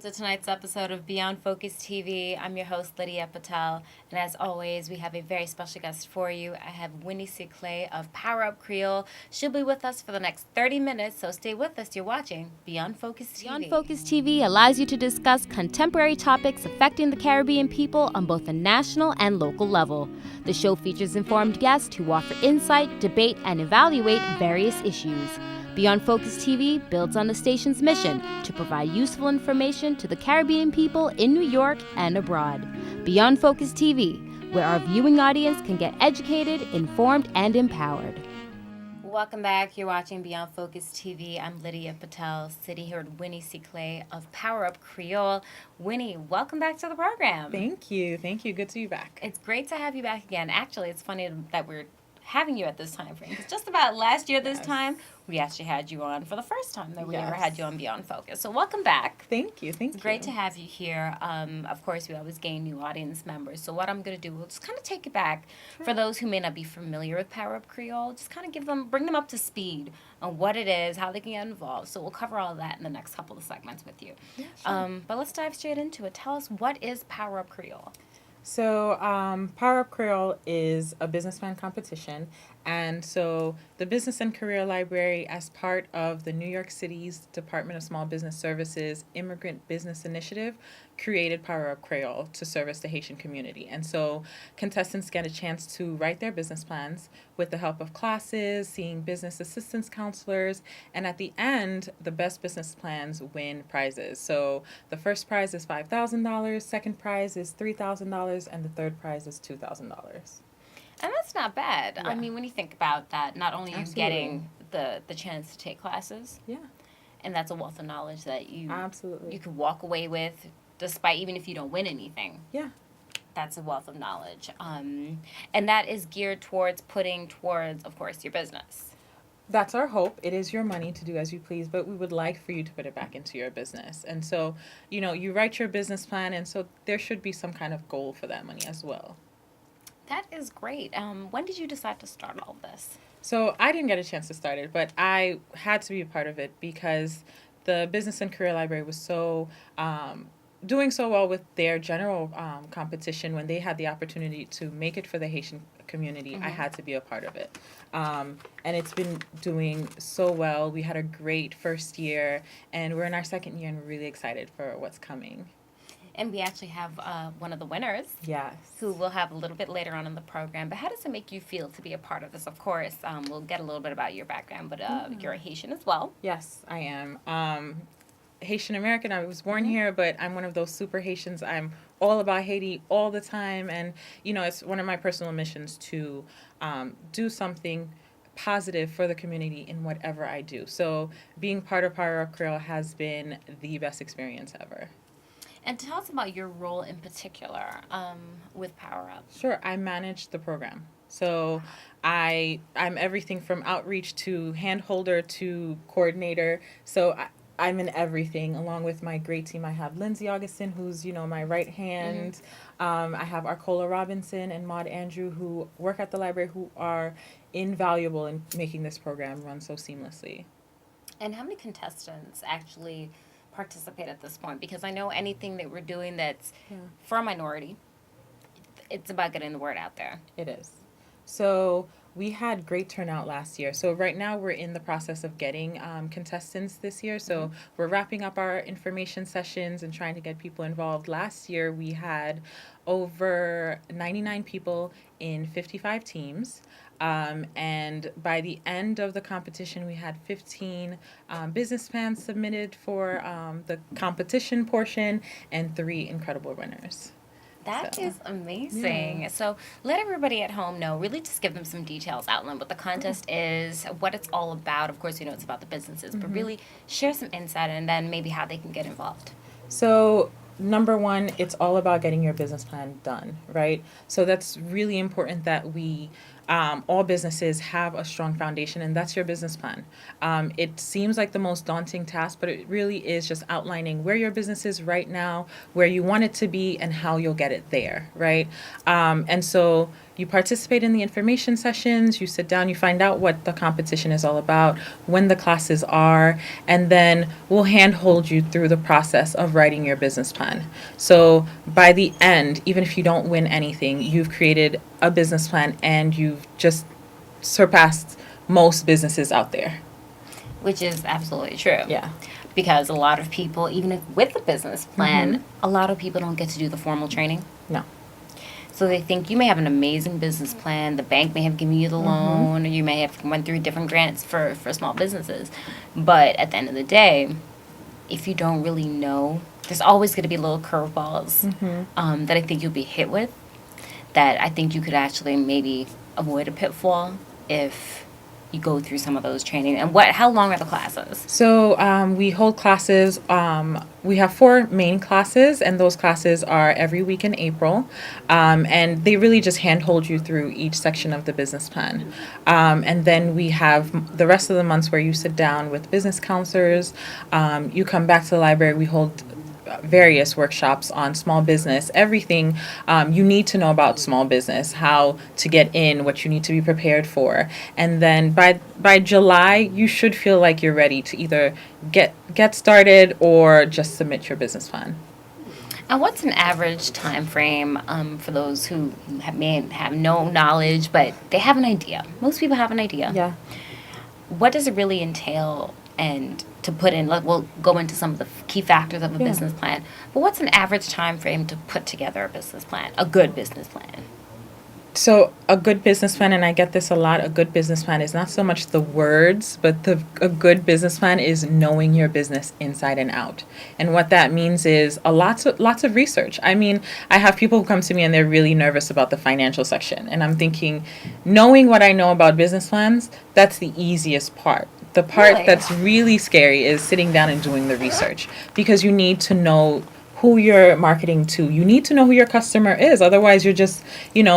to tonight's episode of Beyond Focus TV. I'm your host, Lydia Patel, and as always, we have a very special guest for you. I have Winnie C. Clay of PowerUp Kreyol. She'll be with us for the next 30 minutes, so stay with us. You're watching Beyond Focus TV. Beyond Focus TV allows you to discuss contemporary topics affecting the Caribbean people on both a national and local level. The show features informed guests who offer insight, debate, and evaluate various issues. Beyond Focus TV builds on the station's mission to provide useful information to the Caribbean people in New York and abroad. Beyond Focus TV, where our viewing audience can get educated, informed, and empowered. Welcome back. You're watching Beyond Focus TV. I'm Lydia Patel, sitting here with Winnie C. Clay of PowerUp Kreyol. Winnie, welcome back to the program. Thank you. Good to be back. It's great to have you back again. Actually, it's funny that we're having you at this time frame. Because just about last year this time, we actually had you on for the first time that we ever had you on Beyond Focus. So welcome back. Thank you. It's great to have you here. Of course, we always gain new audience members. So what I'm going to do, we'll just kind of take it back. Sure. For those who may not be familiar with PowerUp Kreyol, just kind of bring them up to speed on what it is, how they can get involved. So we'll cover all of that in the next couple of segments with you. Yeah, sure. But let's dive straight into it. Tell us, what is PowerUp Kreyol? So PowerUp Kreyol is a business plan competition. And so the Business and Career Library, as part of the New York City's Department of Small Business Services Immigrant Business Initiative, created PowerUp Kreyol to service the Haitian community. And so contestants get a chance to write their business plans with the help of classes, seeing business assistance counselors, and at the end, the best business plans win prizes. So the first prize is $5,000, second prize is $3,000, and the third prize is $2,000. And that's not bad. Yeah. I mean, when you think about that, not only are you getting the chance to take classes, and that's a wealth of knowledge that you can walk away with, despite even if you don't win anything. Yeah. That's a wealth of knowledge. And that is geared towards putting towards, of course, your business. That's our hope. It is your money to do as you please, but we would like for you to put it back into your business. And so, you write your business plan, and so there should be some kind of goal for that money as well. That is great. When did you decide to start all of this? So I didn't get a chance to start it, but I had to be a part of it because the Business and Career Library was doing so well with their general competition. When they had the opportunity to make it for the Haitian community, I had to be a part of it. And it's been doing so well. We had a great first year, and we're in our second year, and we're really excited for what's coming. And we actually have one of the winners. Yes. Who we'll have a little bit later on in the program. But how does it make you feel to be a part of this? Of course, we'll get a little bit about your background, but you're a Haitian as well. Yes, I am. Haitian American. I was born here, but I'm one of those super Haitians. I'm all about Haiti all the time. And, it's one of my personal missions to do something positive for the community in whatever I do. So being part of PowerUp Kreyol has been the best experience ever. And tell us about your role in particular with PowerUp. Sure. I manage the program. So I'm everything from outreach to handholder to coordinator. So I'm in everything, along with my great team. I have Lindsay Augustin, who's, my right hand. I have Arcola Robinson and Maud Andrew, who work at the library, who are invaluable in making this program run so seamlessly. And how many contestants actually participate at this point? Because I know anything that we're doing that's for a minority, it's about getting the word out there. It is. So we had great turnout last year. So right now we're in the process of getting contestants this year. So we're wrapping up our information sessions and trying to get people involved. Last year we had over 99 people in 55 teams. And by the end of the competition, we had 15 business plans submitted for the competition portion and 3 incredible winners. That is amazing. Yeah. So let everybody at home know, really just give them some details, outline what the contest is, what it's all about. Of course, it's about the businesses, but really share some insight and then maybe how they can get involved. So number one, it's all about getting your business plan done, right? So that's really important that we all businesses have a strong foundation, and that's your business plan. It seems like the most daunting task, but it really is just outlining where your business is right now, where you want it to be, and how you'll get it there, right? And so you participate in the information sessions, you sit down, you find out what the competition is all about, when the classes are, and then we'll handhold you through the process of writing your business plan. So by the end, even if you don't win anything, you've created a business plan and you've just surpassed most businesses out there. Which is absolutely true. Yeah. Because a lot of people, even if with a business plan, a lot of people don't get to do the formal training. No. So they think you may have an amazing business plan. The bank may have given you the loan, or you may have went through different grants for small businesses. But at the end of the day, if you don't really know, there's always going to be little curveballs that I think you'll be hit with. That I think you could actually maybe avoid a pitfall if you go through some of those training. And how long are the classes? So we hold classes. We have 4 main classes, and those classes are every week in April. And they really just handhold you through each section of the business plan. And then we have the rest of the months where you sit down with business counselors. You come back to the library. We hold various workshops on small business, everything you need to know about small business, how to get in, what you need to be prepared for. And then by July, you should feel like you're ready to either get started or just submit your business plan. And what's an average time frame for those who may have no knowledge, but they have an idea? Most people have an idea. Yeah. What does it really entail and to put in, like, we'll go into some of the key factors of a business plan, but what's an average time frame to put together a business plan, a good business plan? So a good business plan, and I get this a lot, a good business plan is not so much the words, but a good business plan is knowing your business inside and out. And what that means is lots of research. I mean, I have people who come to me and they're really nervous about the financial section. And I'm thinking, knowing what I know about business plans, that's the easiest part. The part Really? that's really scary is sitting down and doing the research, because you need to know who you're marketing to. You need to know who your customer is. Otherwise, you're just,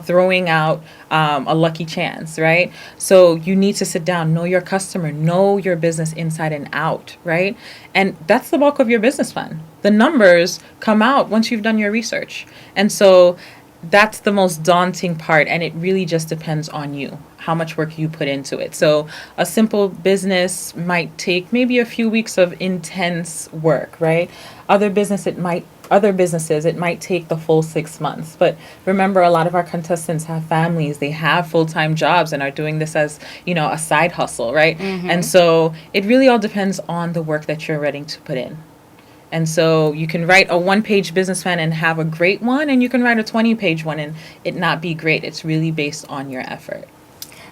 throwing out a lucky chance, right? So you need to sit down, know your customer, know your business inside and out, right? And that's the bulk of your business plan. The numbers come out once you've done your research. And so that's the most daunting part, and it really just depends on you, how much work you put into it. So a simple business might take maybe a few weeks of intense work, right? Other businesses, it might take the full 6 months. But remember, a lot of our contestants have families, they have full-time jobs and are doing this as, a side hustle, right? And so it really all depends on the work that you're ready to put in. And so you can write a 1-page business plan and have a great one, and you can write a 20-page one and it not be great. It's really based on your effort.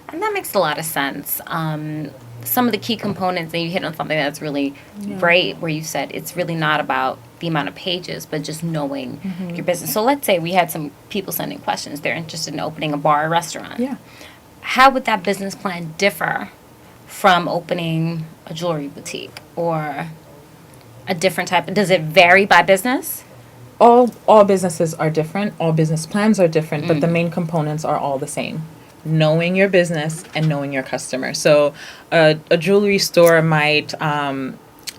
And that makes a lot of sense. Some of the key components, and you hit on something that's really great, where you said it's really not about the amount of pages, but just knowing your business. So let's say we had some people sending questions. They're interested in opening a bar or restaurant. Yeah. How would that business plan differ from opening a jewelry boutique or a different type? Does it vary by business? All businesses are different. All business plans are different, but the main components are all the same. Knowing your business and knowing your customer. So a jewelry store might,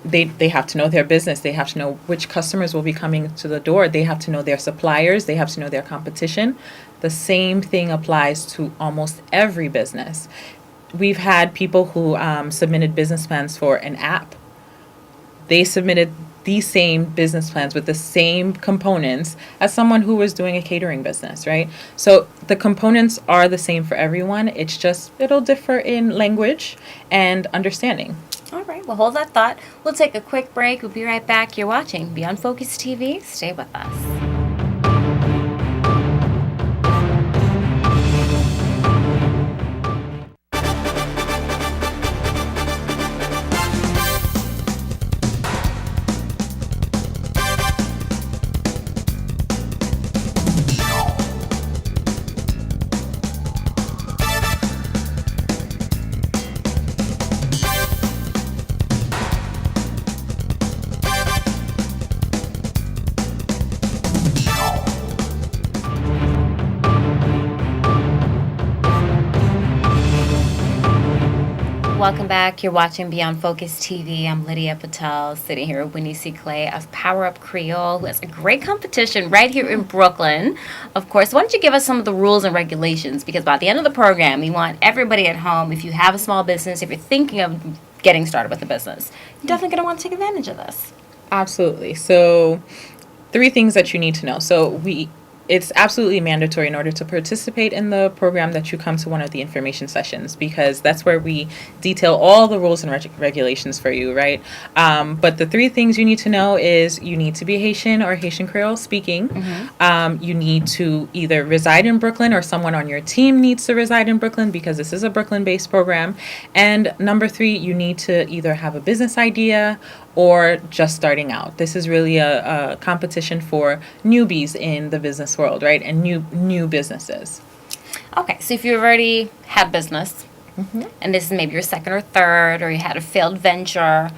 they have to know their business. They have to know which customers will be coming to the door. They have to know their suppliers. They have to know their competition. The same thing applies to almost every business. We've had people who submitted business plans for an app. They submitted these same business plans with the same components as someone who was doing a catering business, right? So the components are the same for everyone. It's just, it'll differ in language and understanding. All right, well, hold that thought. We'll take a quick break. We'll be right back. You're watching Beyond Focus TV. Stay with us. welcome back. You're watching Beyond Focus TV. I'm Lydia Patel, sitting here with Winnie C. Clay of PowerUp Kreyol, who has a great competition right here in Brooklyn. Of course, why don't you give us some of the rules and regulations? Because by the end of the program, we want everybody at home, if you have a small business, if you're thinking of getting started with a business, you're definitely going to want to take advantage of this. Absolutely. So 3 things that you need to know. It's absolutely mandatory in order to participate in the program that you come to one of the information sessions, because that's where we detail all the rules and regulations for you, right? But the 3 things you need to know is you need to be Haitian or Haitian Kreyol speaking. You need to either reside in Brooklyn or someone on your team needs to reside in Brooklyn, because this is a Brooklyn-based program. And number 3, you need to either have a business idea or just starting out. This is really a competition for newbies in the business world, right? And new businesses. Okay, so if you already have business, and this is maybe your second or third, or you had a failed venture,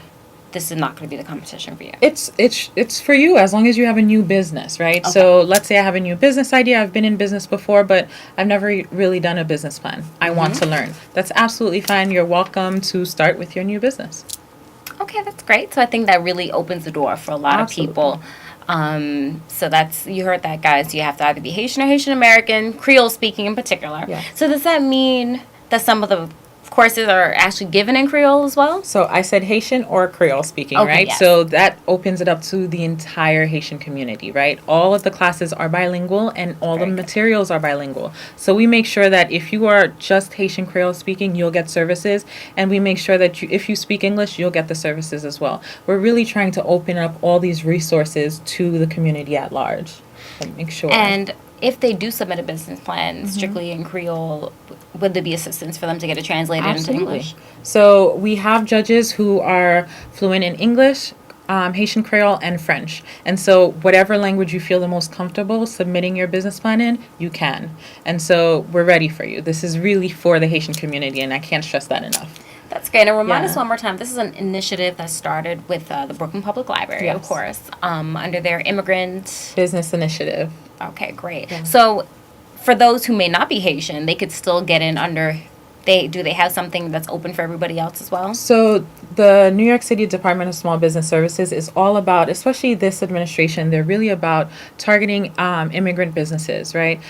this is not going to be the competition for you. It's for you as long as you have a new business, right? Okay. So let's say I have a new business idea. I've been in business before, but I've never really done a business plan. I want to learn. That's absolutely fine. You're welcome to start with your new business. Okay, that's great. So I think that really opens the door for a lot of people. So you heard that, guys. You have to either be Haitian or Haitian American, Creole speaking in particular. Yeah. So does that mean that some of the courses are actually given in Creole as well? So I said Haitian or Creole speaking, okay, right? Yes. So that opens it up to the entire Haitian community, right? All of the classes are bilingual and all the materials are bilingual. So we make sure that if you are just Haitian Creole speaking, you'll get services. And we make sure that if you speak English, you'll get the services as well. We're really trying to open up all these resources to the community at large. So make sure. And if they do submit a business plan strictly in Creole, would there be assistance for them to get it translated into English? So we have judges who are fluent in English, Haitian Kreyol, and French. And so whatever language you feel the most comfortable submitting your business plan in, you can. And so we're ready for you. This is really for the Haitian community, and I can't stress that enough. That's great. And remind us one more time, this is an initiative that started with the Brooklyn Public Library, of course, under their immigrant business initiative. Okay, great. Yeah. So for those who may not be Haitian, they could still get in under, do they have something that's open for everybody else as well? So the New York City Department of Small Business Services is all about, especially this administration, they're really about targeting immigrant businesses, right?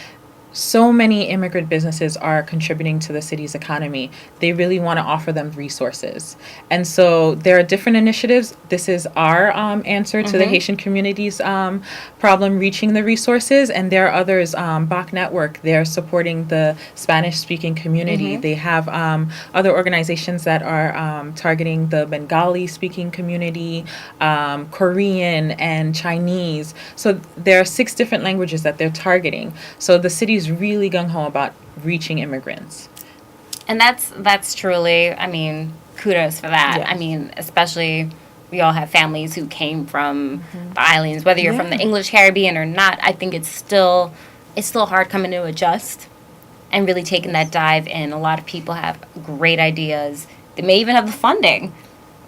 So many immigrant businesses are contributing to the city's economy. They really want to offer them resources. And so there are different initiatives. This is our answer to the Haitian community's problem reaching the resources. And there are others, Bach Network, they're supporting the Spanish-speaking community. They have other organizations that are targeting the Bengali-speaking community, Korean and Chinese. So there are 6 different languages that they're targeting. So the city's really gung-ho about reaching immigrants. And that's truly, I mean, kudos for that. Yes. I mean, especially we all have families who came from the islands, whether you're from the English Caribbean or not. I think it's still hard coming to adjust and really taking that dive in. A lot of people have great ideas. They may even have the funding,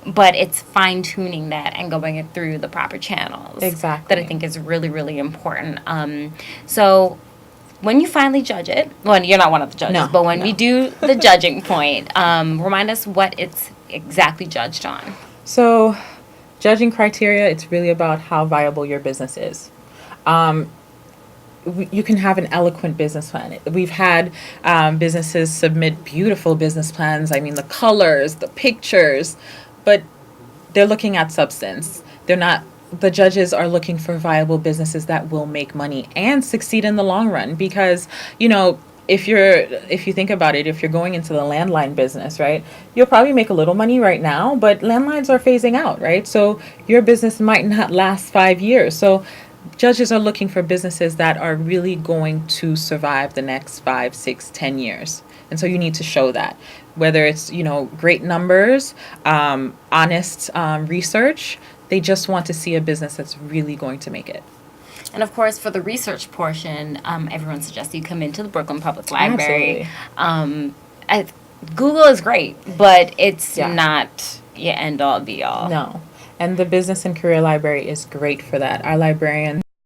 but it's fine-tuning that and going it through the proper channels. Exactly. That I think is really, really important. So when you finally judge it, well, you're not one of the judges, but when we do the judging point, remind us what it's exactly judged on. So judging criteria, it's really about how viable your business is. You can have an eloquent business plan. We've had businesses submit beautiful business plans. I mean, the colors, the pictures, but they're looking at substance. The judges are looking for viable businesses that will make money and succeed in the long run, because, if you think about it, if you're going into the landline business, right, you'll probably make a little money right now, but landlines are phasing out, right? So your business might not last 5 years. So judges are looking for businesses that are really going to survive the next 5, 6, 10 years. And so you need to show that, whether it's, great numbers, honest research. They just want to see a business that's really going to make it. And of course, for the research portion, everyone suggests you come into the Brooklyn Public Library. Google is great, but it's not your end all be all. No. And the Business and Career Library is great for that. Our librarians